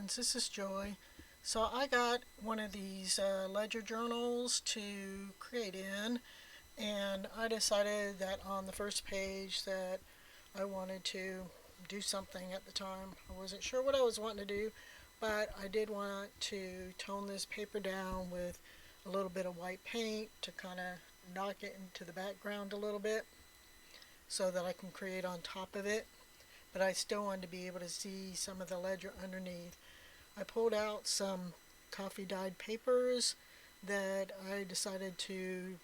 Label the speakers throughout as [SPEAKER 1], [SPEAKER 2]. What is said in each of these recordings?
[SPEAKER 1] friends, this is Joy. So I got one of these ledger journals to create in, and I decided that on the first page that I wanted to do something at the time. I wasn't sure what I was wanting to do, but I did want to tone this paper down with a little bit of white paint to kind of knock it into the background a little bit so that I can create on top of it, but I still wanted to be able to see some of the ledger underneath. I pulled out some coffee dyed papers that I decided to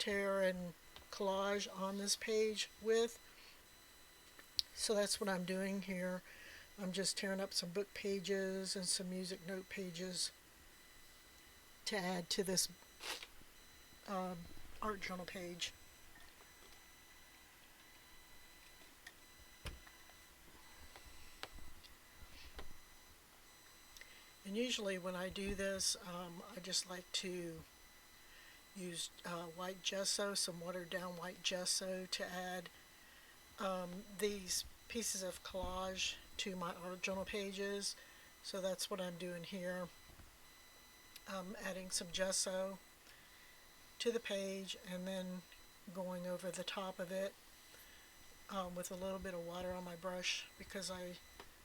[SPEAKER 1] tear and collage on this page with. So that's what I'm doing here. I'm just tearing up some book pages and some music note pages to add to this uh, art journal page. And usually when I do this, I just like to use white gesso, some watered down white gesso to add these pieces of collage to my art journal pages. So that's what I'm doing here. I'm adding some gesso to the page and then going over the top of it with a little bit of water on my brush because I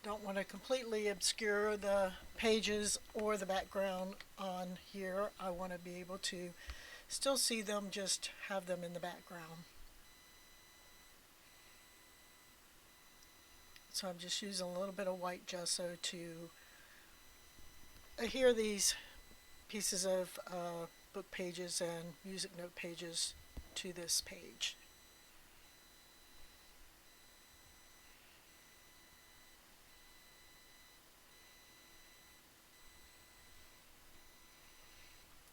[SPEAKER 1] don't want to completely obscure the pages or the background on here. I want to be able to still see them, just have them in the background. So I'm just using a little bit of white gesso to adhere these pieces of book pages and music note pages to this page.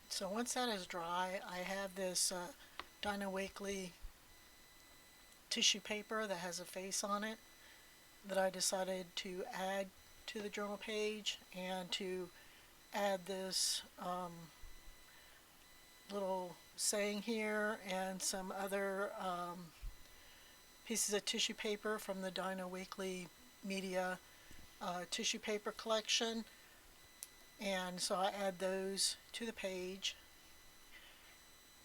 [SPEAKER 1] So once that is dry, I have this Dinah Wakley tissue paper that has a face on it that I decided to add to the journal page and to add this little saying here and some other pieces of tissue paper from the Dinah Wakley Media tissue paper collection. And so I add those to the page.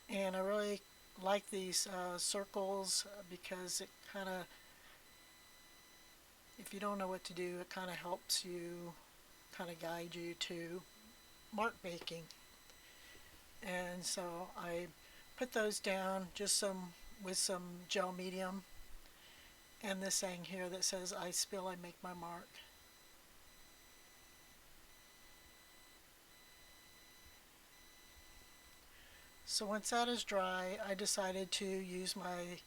[SPEAKER 1] And I really like these circles because it kind of, if you don't know what to do, it kind of helps you, kind of guide you to mark making. And so I put those down just with some gel medium and this saying here that says, "I spill, I make my mark." So once that is dry, I decided to use my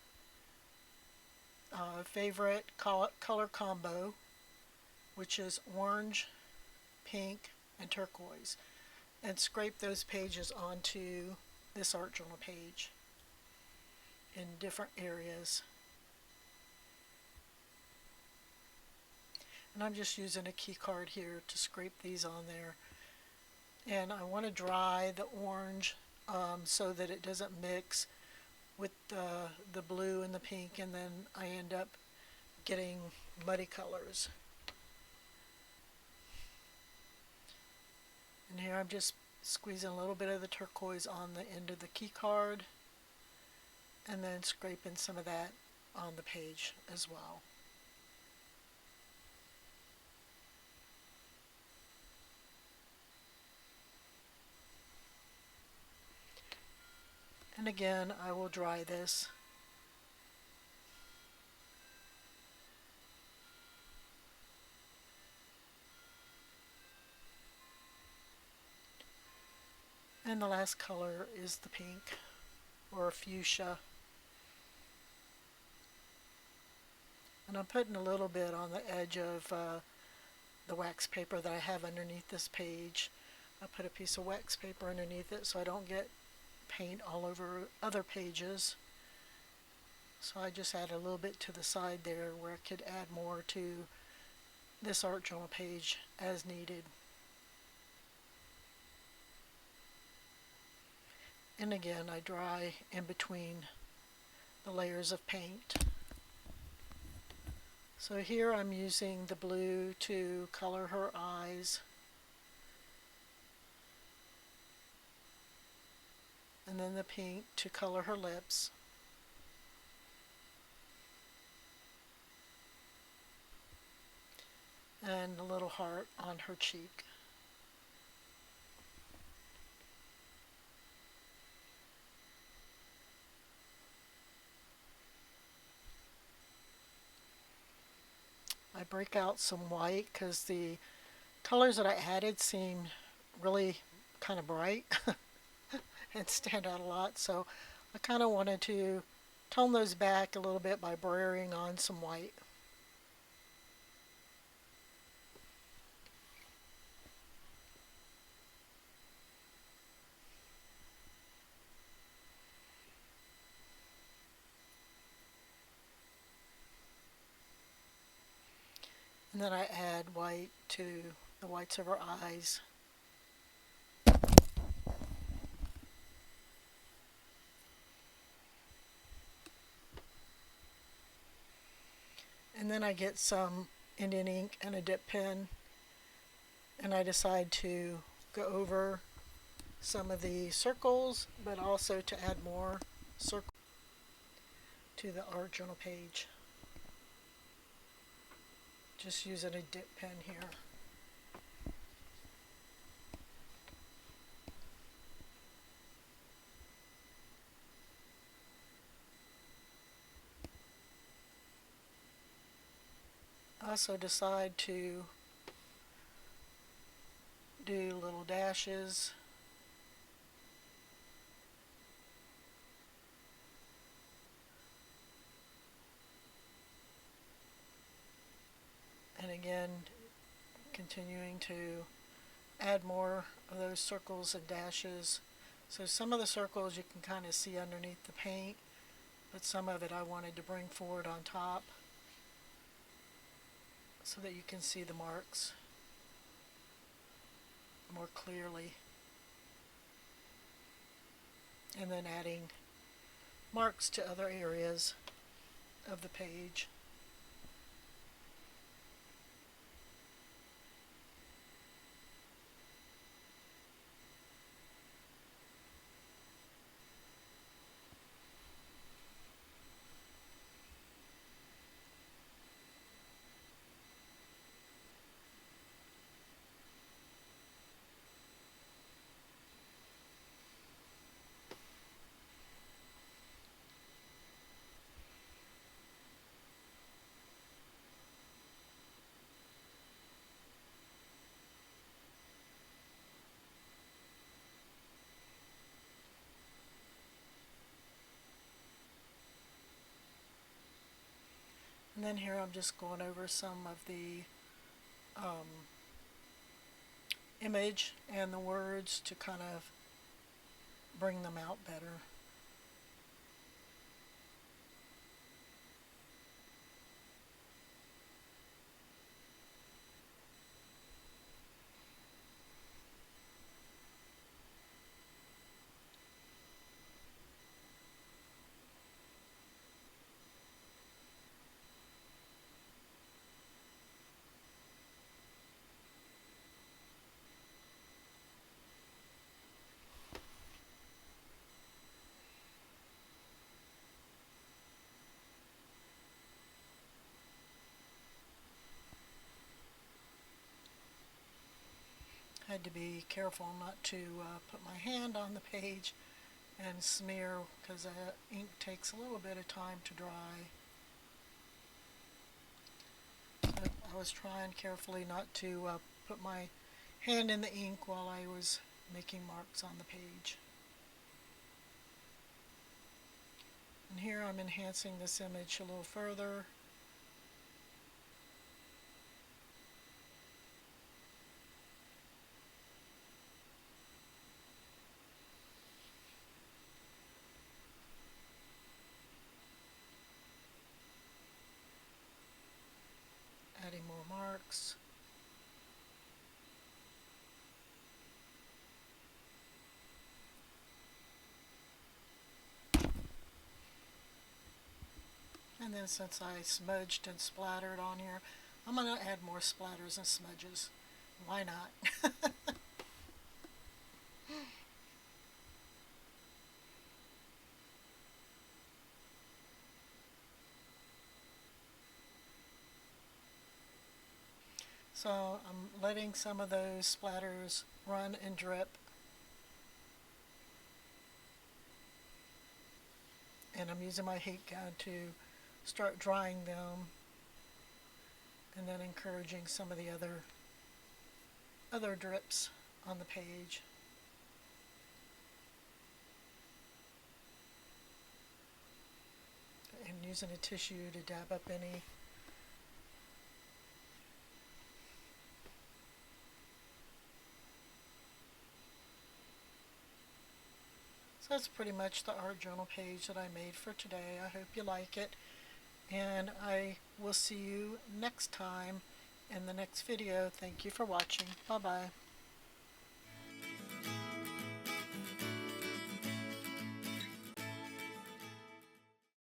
[SPEAKER 1] favorite color combo, which is orange, pink, and turquoise, and scrape those pages onto this art journal page in different areas. And I'm just using a key card here to scrape these on there. And I want to dry the orange so that it doesn't mix with the blue and the pink, and then I end up getting muddy colors. And here I'm just squeezing a little bit of the turquoise on the end of the key card and then scraping some of that on the page as well. And again, I will dry this. And the last color is the pink or fuchsia. And I'm putting a little bit on the edge of the wax paper that I have underneath this page. I put a piece of wax paper underneath it so I don't get paint all over other pages. So I just add a little bit to the side there where I could add more to this art journal page as needed. And again, I dry in between the layers of paint. So here I'm using the blue to color her eyes, and then the pink to color her lips. And a little heart on her cheek. I break out some white because the colors that I added seem really kind of bright and stand out a lot, so I kind of wanted to tone those back a little bit by braying on some white. And then I add white to the whites of her eyes. And then I get some Indian ink and a dip pen, and I decide to go over some of the circles, but also to add more circles to the art journal page. Just using a dip pen here. I also decide to do little dashes and again continuing to add more of those circles and dashes. So some of the circles you can kind of see underneath the paint, but some of it I wanted to bring forward on top so that you can see the marks more clearly. And then adding marks to other areas of the page. And then here I'm just going over some of the image and the words to kind of bring them out better. Had to be careful not to put my hand on the page and smear because ink takes a little bit of time to dry. So I was trying carefully not to put my hand in the ink while I was making marks on the page. And here I'm enhancing this image a little further. Adding more marks. And And then since I smudged and splattered on here, I'm going to add more splatters and smudges. Why not? So I'm letting some of those splatters run and drip. And I'm using my heat gun to start drying them, and then encouraging some of the other drips on the page. And using a tissue to dab up any So that's pretty much the art journal page that I made for today. I hope you like it, and I will see you next time in the next video. Thank you for watching. Bye bye.